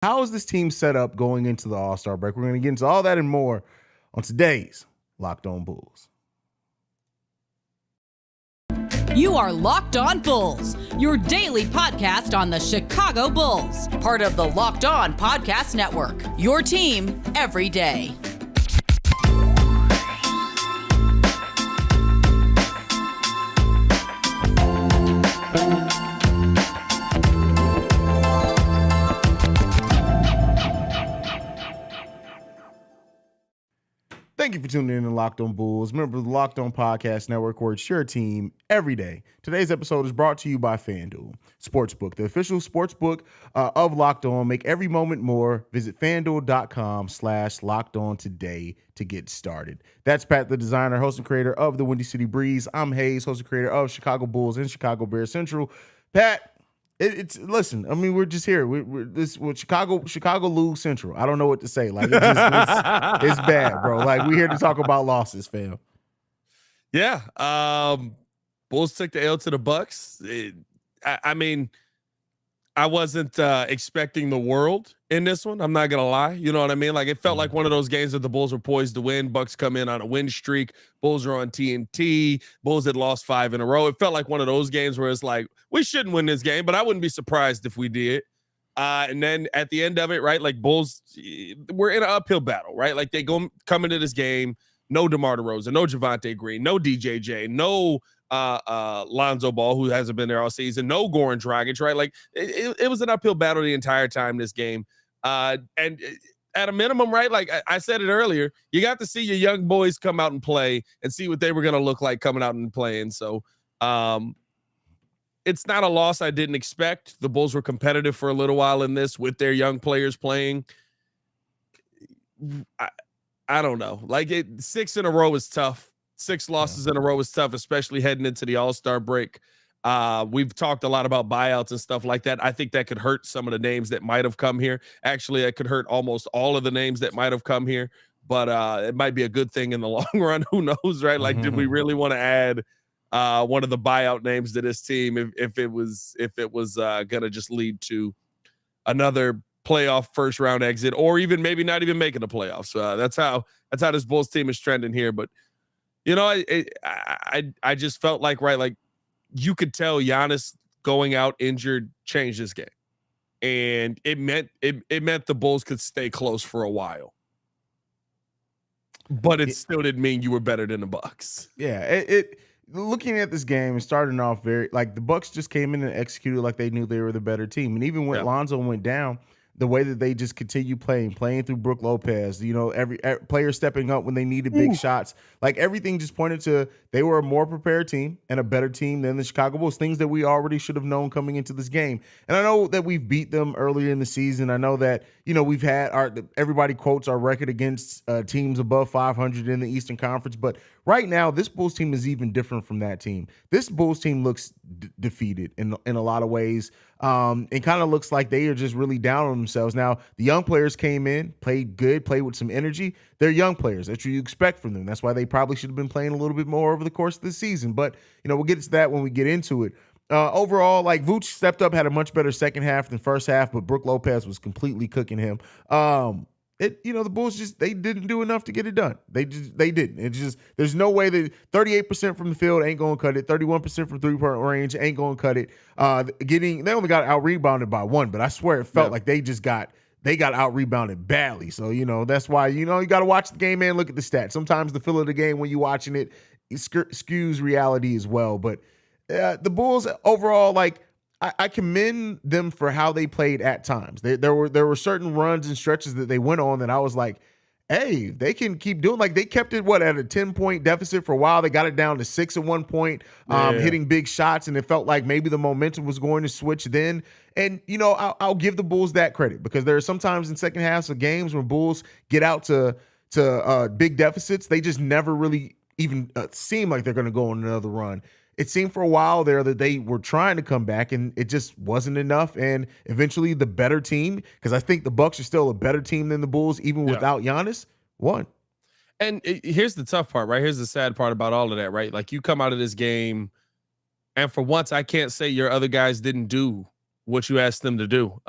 How is this team set up going into the All-Star break? We're going to get into all that and more on today's Locked On Bulls. You are Locked On Bulls, your daily podcast on the Chicago Bulls, part of the Locked On Podcast Network, your team every day. Thank you for tuning in to Locked On Bulls, member of the Locked On Podcast Network, where it's your team every day. Today's episode is brought to you by FanDuel Sportsbook, the official sportsbook of Locked On. Make every moment more. Visit FanDuel.com/LockedOn today to get started. That's Pat the Designer, host and creator of the Windy City Breeze. I'm Haize, host and creator of Chicago Bulls and Chicago Bears Central. Pat, listen. I mean, we're just here. We're Chicago lose Central. I don't know what to say. Like it's bad, bro. Like we're here to talk about losses, fam. Yeah. Bulls took the L to the Bucks. I mean, I wasn't expecting the world in this one. I'm not gonna lie. You know what I mean? Like it felt like one of those games that the Bulls were poised to win. Bucks come in on a win streak. Bulls are on TNT. Bulls had lost 5 in a row. It felt like one of those games where it's like we shouldn't win this game, but I wouldn't be surprised if we did. And then at the end of it, right? Like Bulls, we're in an uphill battle, right? Like they come into this game, no DeMar DeRozan, no Javonte Green, no DJJ, no Lonzo Ball, who hasn't been there all season, no Goran Dragic, right? Like it was an uphill battle the entire time this game. And at a minimum, right? Like I said it earlier, you got to see your young boys come out and play and see what they were going to look like coming out and playing. So it's not a loss I didn't expect. The Bulls were competitive for a little while in this with their young players playing. I don't know. Like 6 in a row is tough. 6 losses in a row is tough, especially heading into the All-Star break. We've talked a lot about buyouts and stuff like that. I think that could hurt some of the names that might have come here. Actually, it could hurt almost all of the names that might have come here, but it might be a good thing in the long run. Who knows, right? Like, did we really want to add one of the buyout names to this team if it was going to just lead to another playoff first round exit, or even maybe not even making the playoffs? That's how this Bulls team is trending here. But you know, I just felt like, right, like you could tell Giannis going out injured changed this game, and it meant the Bulls could stay close for a while, but it still didn't mean you were better than the Bucks. Yeah, looking at this game and starting off very like the Bucks just came in and executed like they knew they were the better team, and even when Lonzo went down, the way that they just continue playing through Brook Lopez, you know, every player stepping up when they needed big shots, like everything just pointed to they were a more prepared team and a better team than the Chicago Bulls, things that we already should have known coming into this game. And I know that we've beat them earlier in the season. I know that, you know, we've had everybody quotes our record against teams above 500 in the Eastern Conference, but right now this Bulls team is even different from that team. This Bulls team looks defeated in a lot of ways. It kind of looks like they are just really down on themselves. Now, the young players came in, played good, played with some energy. They're young players. That's what you expect from them. That's why they probably should have been playing a little bit more over the course of the season. But, you know, we'll get to that when we get into it. Overall, like Vooch stepped up, had a much better second half than first half, but Brook Lopez was completely cooking him. The Bulls they didn't do enough to get it done. They didn't. It's just there's no way that 38% from the field ain't going to cut it. 31% from 3-point range ain't going to cut it. They only got out rebounded by 1, but I swear it felt like they got out rebounded badly. So, you know, that's why, you know, you got to watch the game and look at the stats. Sometimes the feel of the game when you're watching it skews reality as well. But the Bulls overall, like, I commend them for how they played at times. There were certain runs and stretches that they went on that I was like, hey, they can keep doing. Like they kept it at a 10-point deficit for a while. They got it down to 6 at one point, hitting big shots, and it felt like maybe the momentum was going to switch then. And you know, I'll give the Bulls that credit because there are sometimes in second halves of games when Bulls get out to big deficits, they just never really even seem like they're going to go on another run. It seemed for a while there that they were trying to come back, and it just wasn't enough. And eventually the better team, because I think the Bucks are still a better team than the Bulls, even without Giannis, won. And here's the tough part, right? Here's the sad part about all of that, right? Like you come out of this game, and for once, I can't say your other guys didn't do what you asked them to do.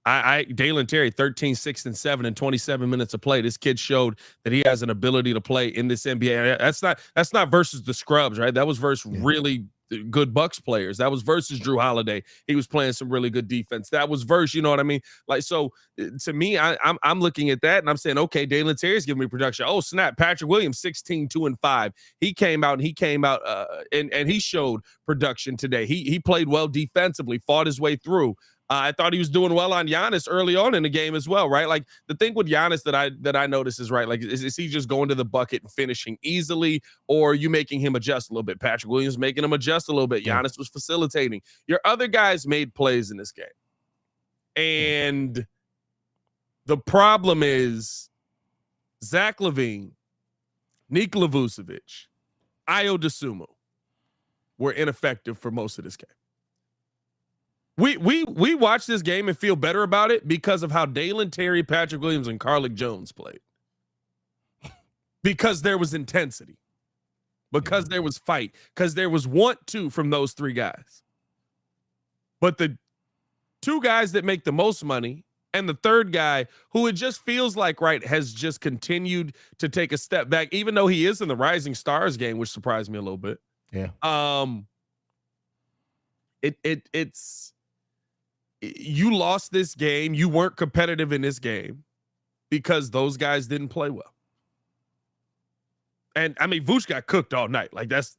Dalen Terry, 13, 6, and 7 in 27 minutes of play. This kid showed that he has an ability to play in this NBA. That's not versus the scrubs, right? That was versus really good Bucks players. That was versus Drew Holiday. He was playing some really good defense. That was versus, you know what I mean? Like, so to me, I'm looking at that and I'm saying, okay, Dalen Terry's giving me production. Oh, snap. Patrick Williams, 16, 2, and 5. He came out and he showed production today. He played well defensively, fought his way through. I thought he was doing well on Giannis early on in the game as well, right? Like the thing with Giannis that I notice is, right, like is he just going to the bucket and finishing easily, or are you making him adjust a little bit? Patrick Williams making him adjust a little bit. Giannis was facilitating. Your other guys made plays in this game. And the problem is Zach LaVine, Nikola Vucevic, Ayo Dosunmu were ineffective for most of this game. We watched this game and feel better about it because of how Dalen Terry, Patrick Williams, and Carlik Jones played. Because there was intensity. Because there was fight. Because there was want to from those three guys. But the two guys that make the most money and the third guy who it just feels like, right, has just continued to take a step back, even though he is in the Rising Stars game, which surprised me a little bit. Yeah. It's you lost this game. You weren't competitive in this game because those guys didn't play well. And I mean, Vooch got cooked all night. Like that's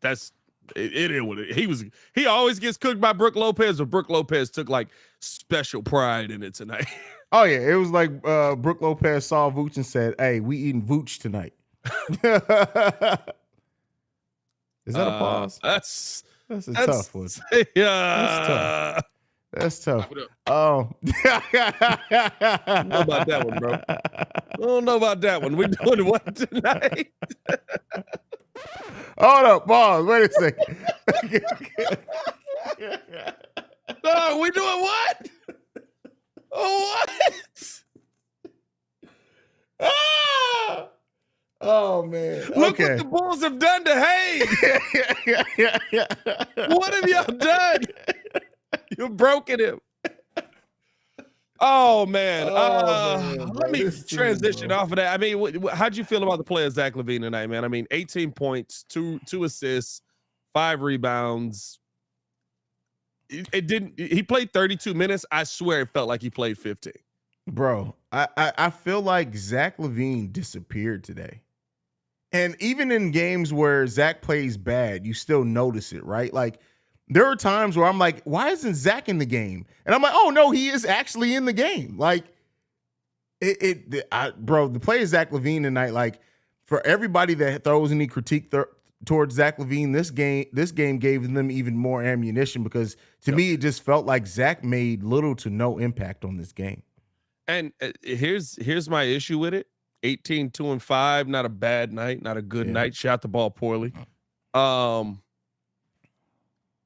it. He always gets cooked by Brook Lopez, but Brook Lopez took like special pride in it tonight. Oh yeah, it was like Brook Lopez saw Vooch and said, "Hey, we eating Vooch tonight." Is that a pause? That's a tough one. Yeah, that's tough. Oh, I don't know about that one, bro. I don't know about that one. We're doing what tonight? Hold up, pause. Wait a second. No, we doing what? What? Ah! Oh man! Look what the Bulls have done to Haize. What have y'all done? You've broken him. Oh man! Let me transition off of that. I mean, how'd you feel about the play of Zach LaVine tonight, man? I mean, 18 points, two assists, 5 rebounds. It didn't. He played 32 minutes. I swear, it felt like he played 15. Bro, I feel like Zach LaVine disappeared today. And even in games where Zach plays bad, you still notice it, right? Like there are times where I'm like, why isn't Zach in the game? And I'm like, oh no, he is actually in the game. Like bro, the play of Zach LaVine tonight, like for everybody that throws any critique towards Zach LaVine, this game gave them even more ammunition because to me, it just felt like Zach made little to no impact on this game. And here's my issue with it. 18, 2, and 5, not a bad night, not a good night. Shot the ball poorly.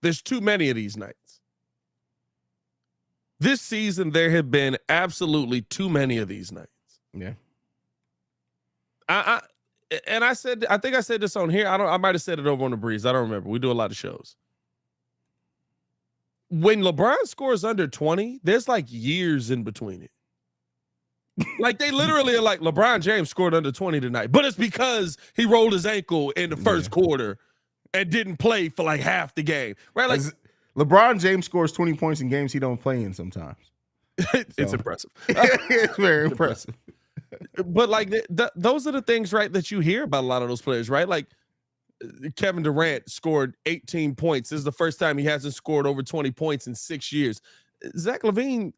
There's too many of these nights. This season, there have been absolutely too many of these nights. Yeah. I think I said this on here. I might have said it over on the Breeze. I don't remember. We do a lot of shows. When LeBron scores under 20, there's like years in between it. Like they literally are like, LeBron James scored under 20 tonight, but it's because he rolled his ankle in the first quarter and didn't play for like half the game, right? Like LeBron James scores 20 points in games he don't play in sometimes. It's impressive. It's very impressive. But like those are the things, right, that you hear about a lot of those players, right? Like Kevin Durant scored 18 points. This is the first time he hasn't scored over 20 points in 6 years. Zach LaVine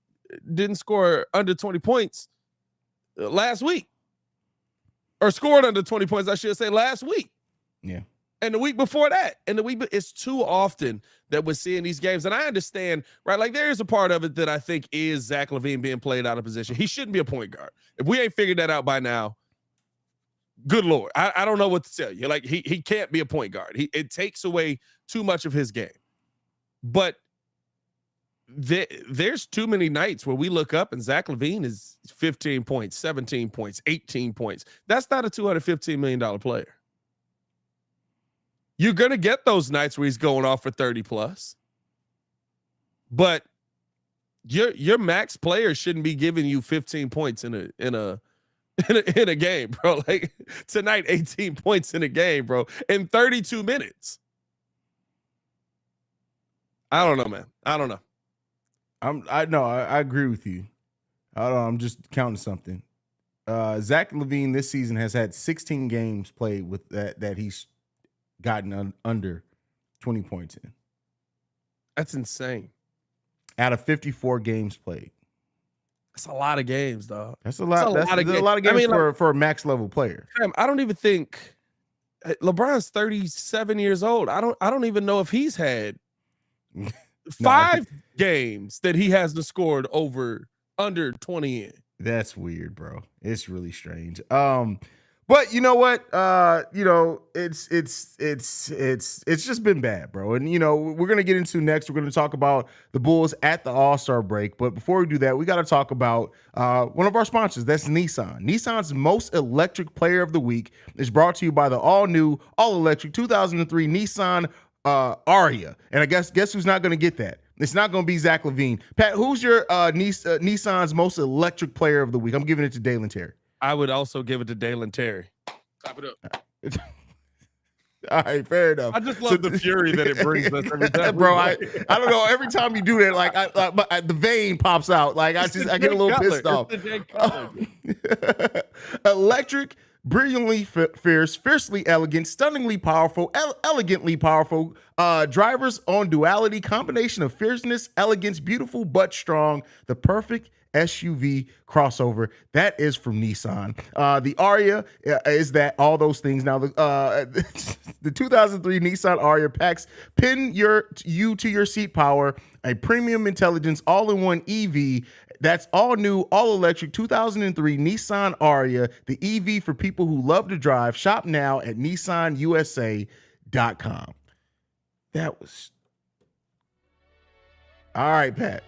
didn't score under 20 points last week, or scored under 20 points, I should say, last week. Yeah. And the week before that. And it's too often that we're seeing these games. And I understand, right? Like there is a part of it that I think is Zach LaVine being played out of position. He shouldn't be a point guard. If we ain't figured that out by now, good Lord, I don't know what to tell you. Like he can't be a point guard. It takes away too much of his game. But there's too many nights where we look up and Zach LaVine is 15 points, 17 points, 18 points. That's not a $215 million player. You're going to get those nights where he's going off for 30 plus. But your max player shouldn't be giving you 15 points in a game, bro. Like tonight, 18 points in a game, bro, in 32 minutes. I don't know, man. I don't know. I agree with you. I don't know, I'm just counting something. Zach LaVine this season has had 16 games played with that he's gotten under 20 points in. That's insane. Out of 54 games played. That's a lot of games, dog. That's a lot. That's a lot of games. I mean, for a max level player. I don't even think LeBron's 37 years old. I don't even know if he's had 5 games that he hasn't scored under 20 in. That's weird, bro. It's really strange. But you know what? It's just been bad, bro. And we're gonna get into next. We're gonna talk about the Bulls at the All-Star break. But before we do that, we got to talk about one of our sponsors. That's Nissan. Nissan's most electric player of the week is brought to you by the all-new, all-electric 2003 Nissan Aria. And I guess who's not gonna get that? It's not going to be Zach LaVine. Pat, who's your Nissan's most electric player of the week? I'm giving it to Dalen Terry. I would also give it to Dalen Terry. Clap it up. All right, fair enough. I just love the fury that it brings us every time. Bro, I don't know. Every time you do that, like the vein pops out. Like I get a little pissed off. Electric, brilliantly fierce, fiercely elegant, stunningly powerful, elegantly powerful. Drivers on duality, combination of fierceness, elegance, beautiful but strong. The perfect SUV crossover. That is from Nissan. The Aria is that all those things. Now the 2003 Nissan Aria packs pin you to your seat power, a premium intelligence all-in-one EV. That's all new, all electric 2003 Nissan Aria, the EV for people who love to drive. Shop now at nissanusa.com. That was all right, Pat.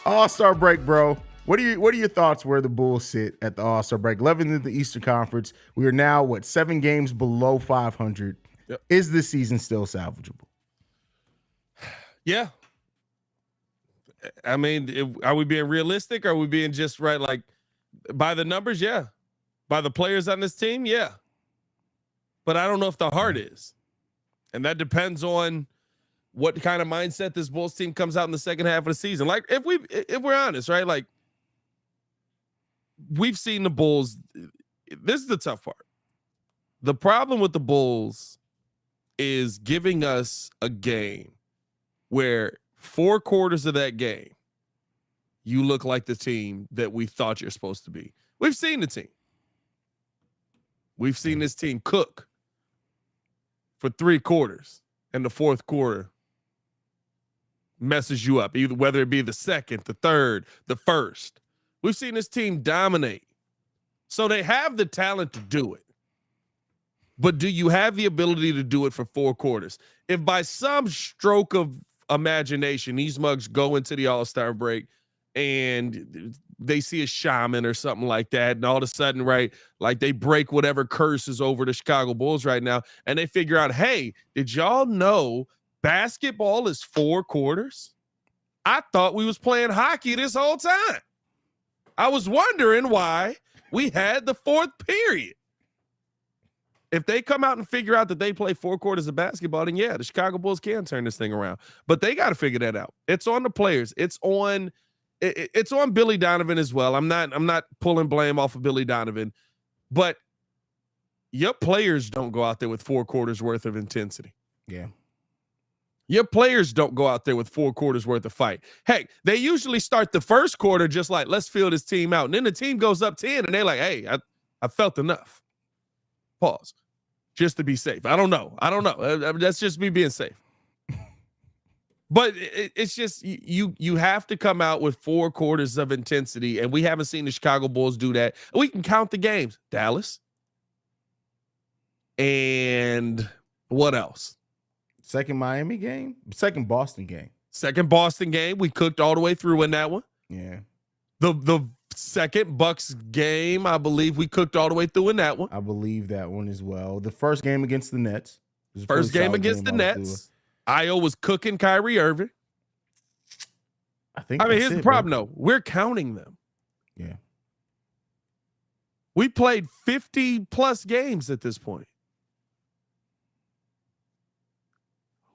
All-Star break, bro. What are your thoughts where the Bulls sit at the All-Star break? 11th in the Eastern Conference. We are now 7 games below 500. Yep. Is this season still salvageable? Yeah. I mean, are we being realistic? Or are we being just right? Like by the numbers, yeah. By the players on this team, yeah. But I don't know if the heart is. And that depends on what kind of mindset this Bulls team comes out in the second half of the season. Like if we're honest, right? Like we've seen the Bulls. This is the tough part. The problem with the Bulls is giving us a game where 4 quarters of that game, you look like the team that we thought you're supposed to be. We've seen the team. We've seen this team cook for 3 quarters, and the 4th quarter messes you up, either whether it be the 2nd, the 3rd, the 1st. We've seen this team dominate. So they have the talent to do it. But do you have the ability to do it for 4 quarters? If by some stroke of imagination, these mugs go into the All-Star break and they see a shaman or something like that, and all of a sudden, right, like they break whatever curse is over the Chicago Bulls right now, and they figure out, hey, did y'all know basketball is 4 quarters? I thought we was playing hockey this whole time. I was wondering why we had the 4th period. If they come out and figure out that they play 4 quarters of basketball, then yeah, the Chicago Bulls can turn this thing around. But they got to figure that out. It's on the players. It's on Billy Donovan as well. I'm not pulling blame off of Billy Donovan, but your players don't go out there with 4 quarters worth of intensity. Yeah. Your players don't go out there with 4 quarters worth of fight. Heck, they usually start the first quarter just like, let's feel this team out. And then the team goes up 10 and they're like, hey, I felt enough. Pause. Just to be safe. I don't know. That's just me being safe. But it's just you have to come out with 4 quarters of intensity, and we haven't seen the Chicago Bulls do that. We can count the games. Dallas. And what else? Second Miami game? Second Boston game. Second Boston game. We cooked all the way through in that one. Yeah. The second Bucks game, I believe we cooked all the way through in that one. I believe that one as well. The first game against the Nets. was a First pretty game solid against the game, Nets, Io was cooking Kyrie Irving. I think. Here's the problem, though. We're counting them. Yeah. We played 50-plus games at this point.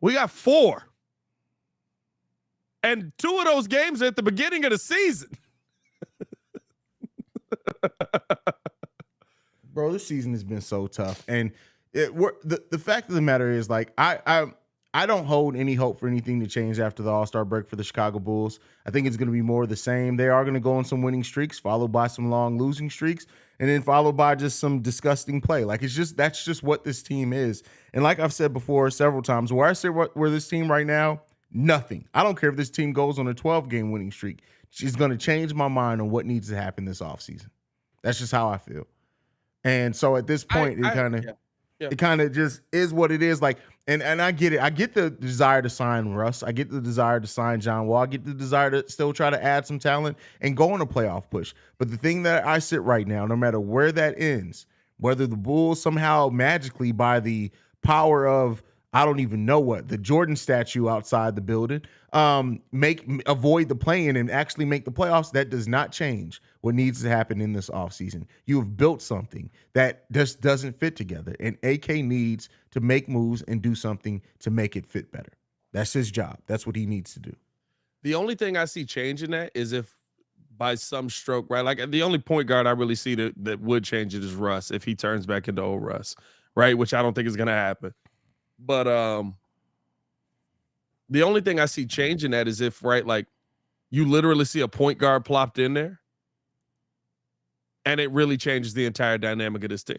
We got 4. And 2 of those games are at the beginning of the season. Bro, this season has been so tough. And the fact of the matter is, like, I don't hold any hope for anything to change after the All-Star break for the Chicago Bulls. I think it's going to be more of the same. They are going to go on some winning streaks, followed by some long losing streaks, and then followed by just some disgusting play. Like, that's just what this team is. And like I've said before several times, where I say where this team right now, nothing. I don't care if this team goes on a 12-game winning streak. She's going to change my mind on what needs to happen this offseason. That's just how I feel. And so at this point, it kind of just is what it is. Like, and I get it. I get the desire to sign Russ. I get the desire to sign John Wall. I get the desire to still try to add some talent and go on a playoff push. But the thing that I sit right now, no matter where that ends, whether the Bulls somehow magically by the power of, I don't even know what, the Jordan statue outside the building, avoid the play-in and actually make the playoffs, that does not change what needs to happen in this offseason. You have built something that just doesn't fit together, and AK needs to make moves and do something to make it fit better. That's his job. That's what he needs to do. The only thing I see changing that is if by some stroke, right? Like the only point guard I really see that would change it is Russ if he turns back into old Russ, right? Which I don't think is going to happen. But the only thing I see changing that is if, right, like you literally see a point guard plopped in there and it really changes the entire dynamic of this team.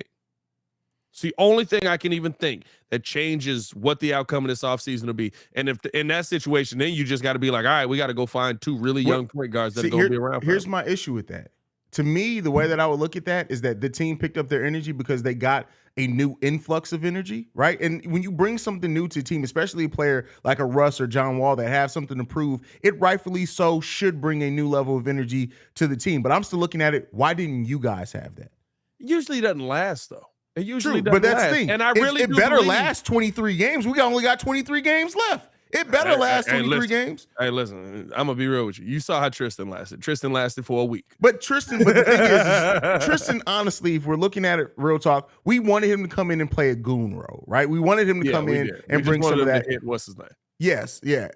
It's the only thing I can even think that changes what the outcome of this offseason will be. And if in that situation, then you just got to be like, all right, we got to go find 2 really young point guards that are going to be around. Here's my issue with that. To me, the way that I would look at that is that the team picked up their energy because they got a new influx of energy, right? And when you bring something new to a team, especially a player like a Russ or John Wall that have something to prove, it rightfully so should bring a new level of energy to the team. But I'm still looking at it, why didn't you guys have that? It usually doesn't last, though. It usually doesn't. But that's the thing. And I really it better last 23 games. We only got 23 games left. It better last 23 games. Hey, listen, I'm going to be real with you. You saw how Tristan lasted. Tristan lasted for a week. But the thing is, Tristan, honestly, if we're looking at it real talk, we wanted him to come in and play a goon role, right? We wanted him to come in and bring some of that. What's his name? Yes, yeah.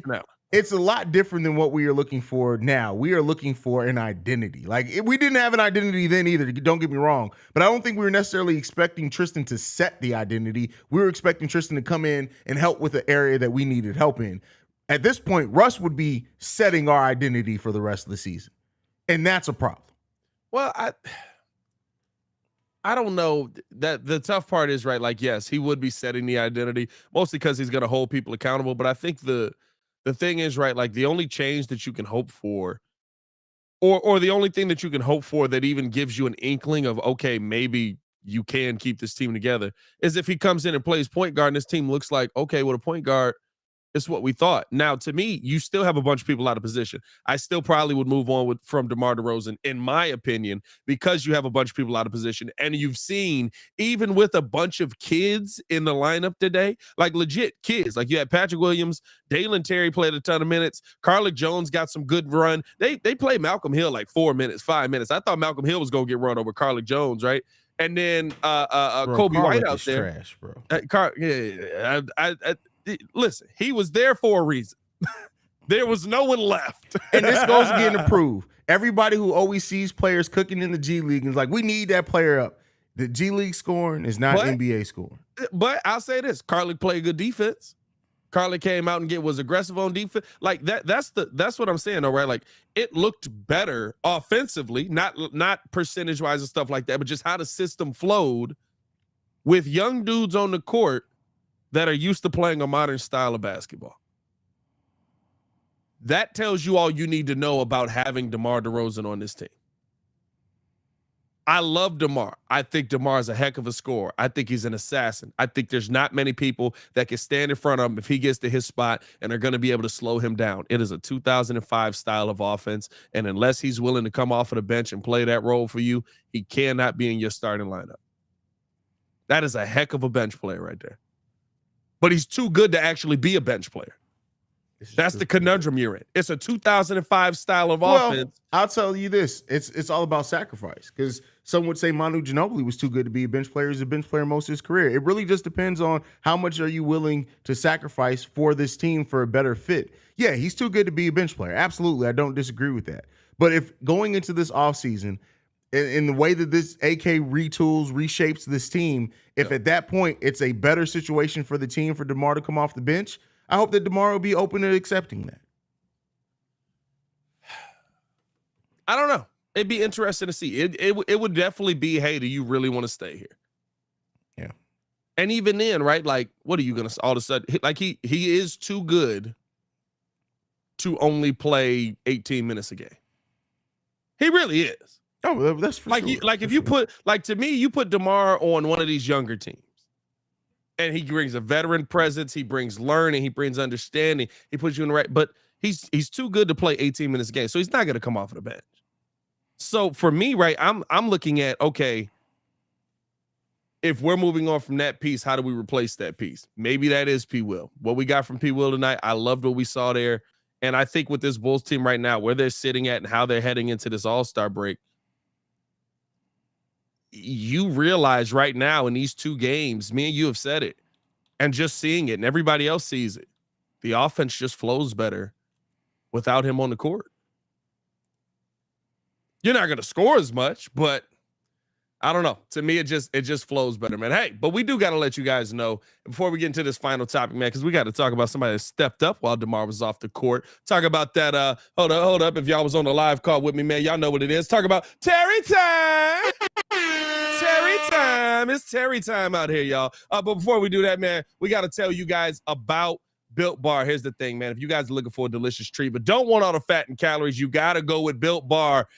Now. It's a lot different than what we are looking for now. We are looking for an identity. Like, we didn't have an identity then either, don't get me wrong. But I don't think we were necessarily expecting Tristan to set the identity. We were expecting Tristan to come in and help with the area that we needed help in. At this point, Russ would be setting our identity for the rest of the season. And that's a problem. Well, I don't know. That the tough part is, right, like, yes, he would be setting the identity, mostly because he's going to hold people accountable. But I think the thing is, right, like the only change that you can hope for, or the only thing that you can hope for that even gives you an inkling of, okay, maybe you can keep this team together, is if he comes in and plays point guard and this team looks like, okay, well, the point guard, it's what we thought. Now, to me, you still have a bunch of people out of position. I still probably would move on from DeMar DeRozan, in my opinion, because you have a bunch of people out of position. And you've seen, even with a bunch of kids in the lineup today, like legit kids, like you had Patrick Williams, Dalen Terry played a ton of minutes. Carlik Jones got some good run. They played Malcolm Hill like 4 minutes, 5 minutes. I thought Malcolm Hill was going to get run over Carlik Jones, right? And then Kobe White out there. Trash, bro. Listen, he was there for a reason. There was no one left. And this goes again to prove everybody who always sees players cooking in the G League is like, we need that player up. The G League scoring is not NBA scoring. But I'll say this: Carlik played good defense. Carlik came out and was aggressive on defense. Like that. That's what I'm saying, though, right? Like it looked better offensively, not percentage wise and stuff like that, but just how the system flowed with young dudes on the court that are used to playing a modern style of basketball. That tells you all you need to know about having DeMar DeRozan on this team. I love DeMar. I think DeMar is a heck of a scorer. I think he's an assassin. I think there's not many people that can stand in front of him if he gets to his spot and are going to be able to slow him down. It is a 2005 style of offense, and unless he's willing to come off of the bench and play that role for you, he cannot be in your starting lineup. That is a heck of a bench player right there. but he's too good to actually be a bench player. That's the conundrum you're in. It's a 2005 style of offense. I'll tell you this. It's all about sacrifice, because some would say Manu Ginobili was too good to be a bench player. He's a bench player most of his career. It really just depends on how much are you willing to sacrifice for this team for a better fit. Yeah, he's too good to be a bench player. Absolutely. I don't disagree with that. But if going into this offseason, in the way that this AK retools, reshapes this team, if at that point it's a better situation for the team for DeMar to come off the bench, I hope that DeMar will be open to accepting that. I don't know. It'd be interesting to see. It would definitely be, hey, do you really want to stay here? Yeah. And even then, right? Like, what are you gonna all of a sudden? Like he is too good to only play 18 minutes a game. He really is. Oh, that's for like sure. If you put, like, to me, you put DeMar on one of these younger teams, and he brings a veteran presence, he brings learning, he brings understanding, he puts you in the right. But he's too good to play 18 minutes a game, so he's not going to come off of the bench. So for me, right, I'm looking at, okay, if we're moving on from that piece, how do we replace that piece? Maybe that is P. Will. What we got from P. Will tonight, I loved what we saw there. And I think with this Bulls team right now, where they're sitting at and how they're heading into this All-Star break, you realize right now in these two games, me and you have said it, and just seeing it, and everybody else sees it, the offense just flows better without him on the court. You're not going to score as much, but I don't know. To me, it just flows better, man. Hey, but we do got to let you guys know before we get into this final topic, man, because we got to talk about somebody that stepped up while DeMar was off the court. Talk about that. Hold up. If y'all was on the live call with me, man, y'all know what it is. Talk about Terry time. Terry time. It's Terry time out here, y'all. But before we do that, man, we got to tell you guys about Built Bar. Here's the thing, man. If you guys are looking for a delicious treat but don't want all the fat and calories, you got to go with Built Bar.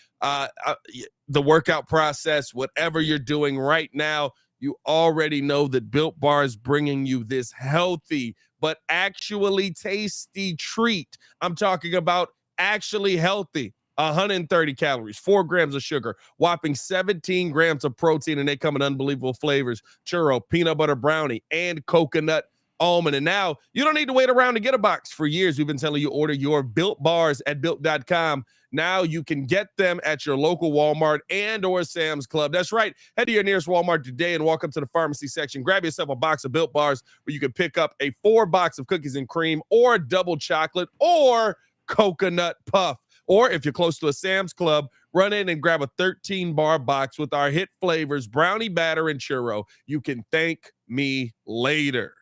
The workout process, whatever you're doing right now, you already know that Built Bar is bringing you this healthy but actually tasty treat. I'm talking about actually healthy. 130 calories, 4 grams of sugar, whopping 17 grams of protein, and they come in unbelievable flavors: churro, peanut butter brownie, and coconut almond. And now you don't need to wait around to get a box. For years, we've been telling you order your Built Bars at Built.com. Now you can get them at your local Walmart and or Sam's Club. That's right. Head to your nearest Walmart today and walk up to the pharmacy section. Grab yourself a box of Built Bars where you can pick up a 4-box of cookies and cream or double chocolate or coconut puff. Or if you're close to a Sam's Club, run in and grab a 13-bar box with our hit flavors, brownie batter and churro. You can thank me later.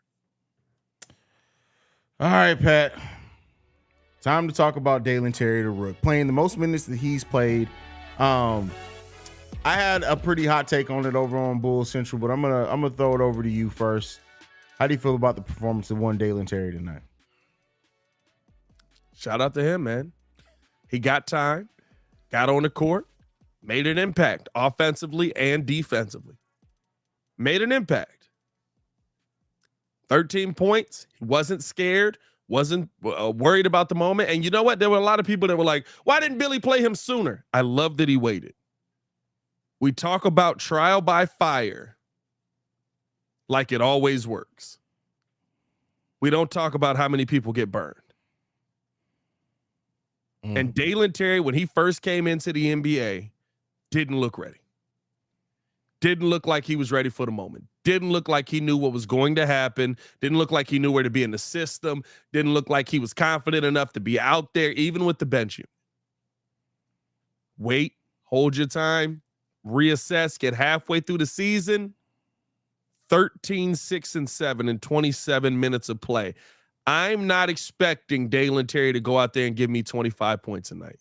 All right, Pat. Time to talk about Dalen Terry the Rook, playing the most minutes that he's played. I had a pretty hot take on it over on Bulls Central, but I'm gonna throw it over to you first. How do you feel about the performance of one Dalen Terry tonight? Shout out to him, man. He got time, got on the court, made an impact offensively and defensively. Made an impact. 13 points. He wasn't scared, wasn't worried about the moment. And you know what? There were a lot of people that were like, why didn't Billy play him sooner? I love that he waited. We talk about trial by fire like it always works. We don't talk about how many people get burned. And Dalen Terry, when he first came into the NBA, didn't look ready. Didn't look like he was ready for the moment. Didn't look like he knew what was going to happen. Didn't look like he knew where to be in the system. Didn't look like he was confident enough to be out there, even with the bench unit. Wait, hold your time, reassess, get halfway through the season. 13, 6, and 7 in 27 minutes of play. I'm not expecting Dalen Terry to go out there and give me 25 points a night.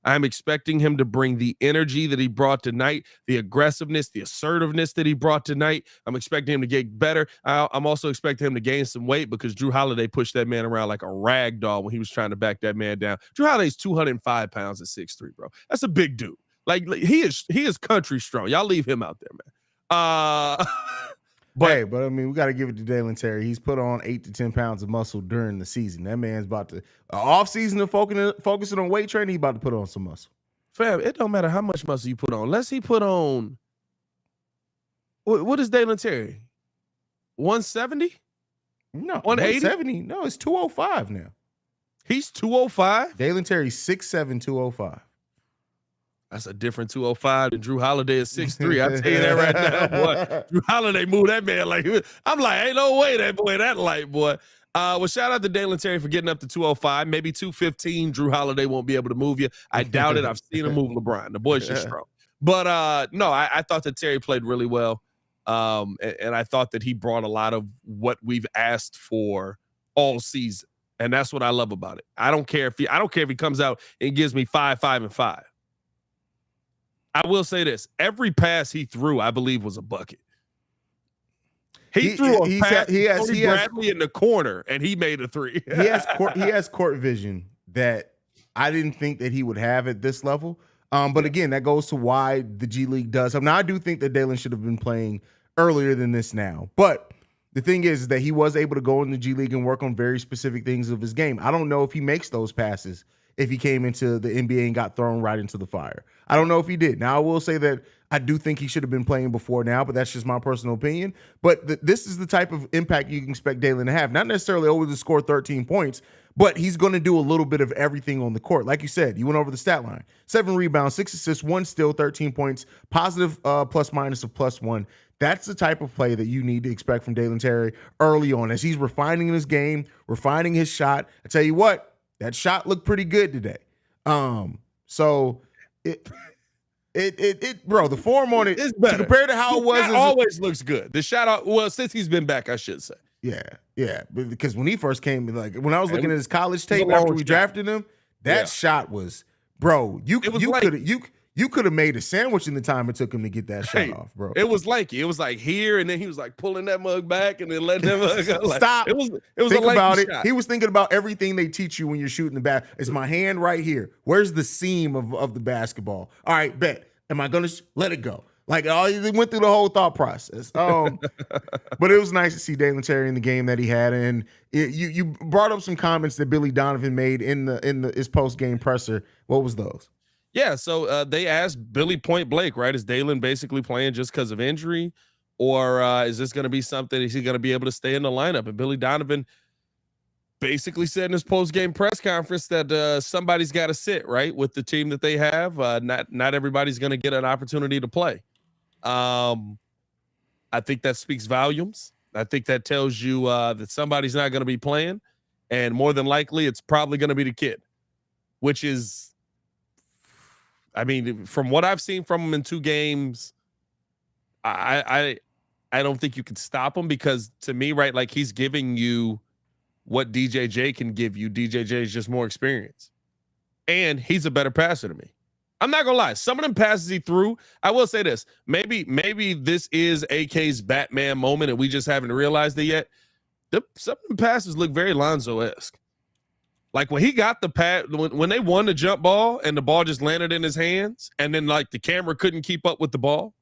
I'm expecting him to bring the energy that he brought tonight, the aggressiveness, the assertiveness that he brought tonight. I'm expecting him to get better. I'm also expecting him to gain some weight because Drew Holiday pushed that man around like a rag doll when he was trying to back that man down. Drew Holiday's 205 pounds at 6'3", bro. That's a big dude. Like he is country strong. Y'all leave him out there, man. But I mean, we got to give it to Dalen Terry. He's put on 8 to 10 pounds of muscle during the season. That man's about to off season of focusing on weight training. He about to put on some muscle. Fam, it don't matter how much muscle you put on. Unless he put on, what is Dalen Terry? 170? No, 180? 170. No, it's 205 now. He's 205? Dalen Terry's 6'7", 205. That's a different 205 than Drew Holiday is 6'3". I'll tell you that right now, boy. Drew Holiday moved that man like I'm like, ain't no way that boy that light, boy. Well, shout out to Dalen Terry for getting up to 205, maybe 215. Drew Holiday won't be able to move you. I doubt it. I've seen him move LeBron. The boy's just strong. But no, I thought that Terry played really well. And I thought that he brought a lot of what we've asked for all season. And that's what I love about it. I don't care if he comes out and gives me 5, 5, and 5. I will say this: every pass he threw, I believe, was a bucket. He threw a pass to Tony Bradley in the corner, and he made a 3. He has court vision that I didn't think that he would have at this level. But again, that goes to why the G League does something. Now, I do think that Dalen should have been playing earlier than this now. But the thing is that he was able to go in the G League and work on very specific things of his game. I don't know if he makes those passes if he came into the NBA and got thrown right into the fire. I don't know if he did. Now, I will say that I do think he should have been playing before now, but that's just my personal opinion. But this is the type of impact you can expect Dalen to have. Not necessarily over to score 13 points, but he's going to do a little bit of everything on the court. Like you said, you went over the stat line. 7 rebounds, 6 assists, 1 steal, 13 points, positive plus minus of +1. That's the type of play that you need to expect from Dalen Terry early on as he's refining his game, refining his shot. I tell you what, that shot looked pretty good today. So bro, the form on it compared to how it was always looks good. The shot, well, since he's been back, I should say. Yeah, because when he first came, like when I was looking at his college tape after we drafted him, that shot was, bro. You could have made a sandwich in the time it took him to get that shot off, bro. It was lanky. It was like here, and then he was like pulling that mug back, and then letting that mug go. Like, stop. It was Think a lanky about it. shot. He was thinking about everything they teach you when you're shooting the bat. Is my hand right here? Where's the seam of the basketball? All right, bet. Am I gonna let it go? Like, they went through the whole thought process. But it was nice to see Dalen Terry in the game that he had, and you brought up some comments that Billy Donovan made in his post game presser. What was those? Yeah, so they asked Billy point blank, right? Is Dalen basically playing just because of injury, or is this going to be something? Is he going to be able to stay in the lineup? And Billy Donovan basically said in his post game press conference that somebody's got to sit right with the team that they have. Not everybody's going to get an opportunity to play. I think that speaks volumes. I think that tells you that somebody's not going to be playing, and more than likely, it's probably going to be the kid, which is, I mean, from what I've seen from him in 2 games, I don't think you can stop him because to me, right, like he's giving you what DJJ can give you. DJJ is just more experience, and he's a better passer to me. I'm not gonna lie. Some of them passes he threw, I will say this. Maybe this is AK's Batman moment, and we just haven't realized it yet. Some of them passes look very Lonzo-esque. Like when he got the pass, when they won the jump ball and the ball just landed in his hands, and then like the camera couldn't keep up with the ball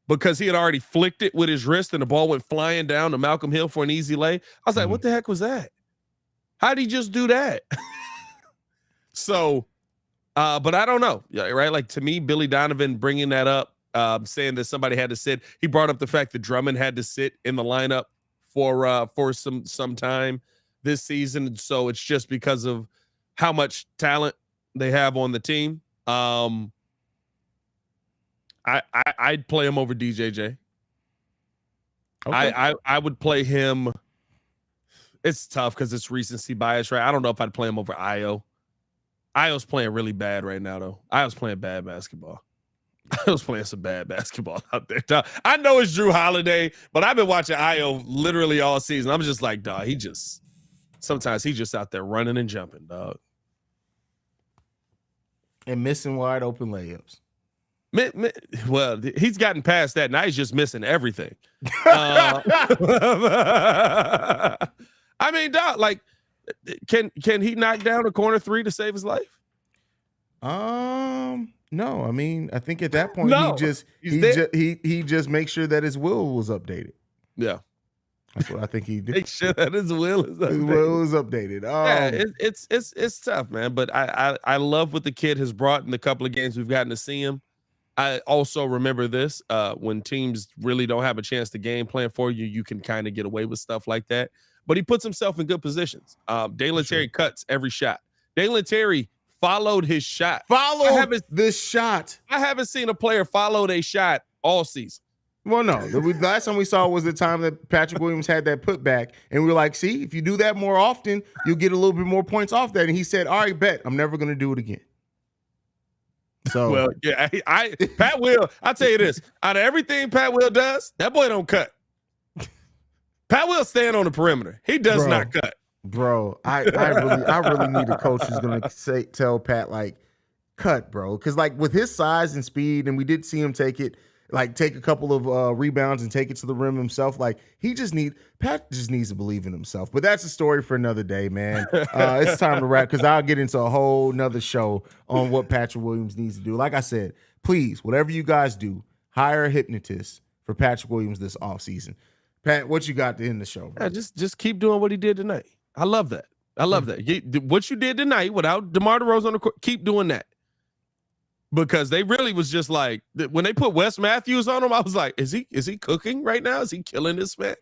because he had already flicked it with his wrist and the ball went flying down to Malcolm Hill for an easy lay. I was like, what the heck was that? How did he just do that? So, but I don't know, right? Like to me, Billy Donovan bringing that up, saying that somebody had to sit. He brought up the fact that Drummond had to sit in the lineup for some time this season. So it's just because of how much talent they have on the team. I'd play him over DJJ. Okay. I would play him. It's tough because it's recency bias, right? I don't know if I'd play him over Io. Io's playing really bad right now, though. Io's playing bad basketball. Io's playing some bad basketball out there. Dog. I know it's Drew Holiday, but I've been watching Io literally all season. I'm just like, dog, sometimes he's just out there running and jumping, dog. And missing wide open layups. Well, he's gotten past that. Now he's just missing everything. I mean, dog, like, can he knock down a corner 3 to save his life? No. I mean, I think at that point he just makes sure that his will was updated. Yeah. That's what I think he did. Make sure that his will is updated. His will is updated. Yeah, it's tough, man. But I love what the kid has brought in the couple of games we've gotten to see him. I also remember this when teams really don't have a chance to game plan for you, you can kind of get away with stuff like that. But he puts himself in good positions. Dalen Terry cuts every shot. Dalen Terry followed his shot. This shot. I haven't seen a player follow a shot all season. Well, no. The last time we saw was the time that Patrick Williams had that putback, and we were like, see, if you do that more often, you'll get a little bit more points off that. And he said, all right, bet. I'm never going to do it again. So, well, yeah, Pat Will, I'll tell you this. Out of everything Pat Will does, that boy don't cut. Pat Will stand on the perimeter. He does not cut. Bro, I really need a coach who's going to tell Pat, like, cut, bro. Because, like, with his size and speed, and we did see him take a couple of rebounds and take it to the rim himself. Like, Pat just needs to believe in himself. But that's a story for another day, man. It's time to wrap because I'll get into a whole nother show on what Patrick Williams needs to do. Like I said, please, whatever you guys do, hire a hypnotist for Patrick Williams this offseason. Pat, what you got to end the show, bro? Yeah, just keep doing what he did tonight. I love that. What you did tonight without DeMar DeRozan on the court, keep doing that. Because they really was just like, when they put Wes Matthews on him, I was like, is he cooking right now? Is he killing this man?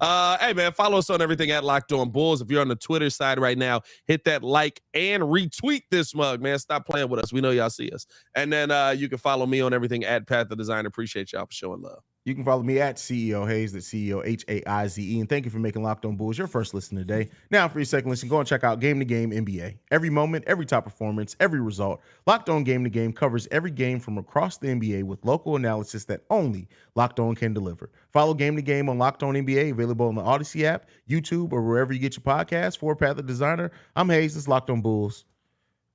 Hey, man, follow us on everything at Locked On Bulls. If you're on the Twitter side right now, hit that like and retweet this mug, man. Stop playing with us. We know y'all see us. And then you can follow me on everything at Pat The Designer. Appreciate y'all for showing love. You can follow me at CEO Haize, that's CEO Haize. And thank you for making Locked On Bulls your first listen today. Now, for your second listen, go and check out Game to Game NBA. Every moment, every top performance, every result. Locked On Game to Game covers every game from across the NBA with local analysis that only Locked On can deliver. Follow Game to Game on Locked On NBA, available on the Odyssey app, YouTube, or wherever you get your podcasts. For Pat The Designer, I'm Haize. This is Locked On Bulls.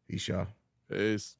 Peace, y'all. Peace.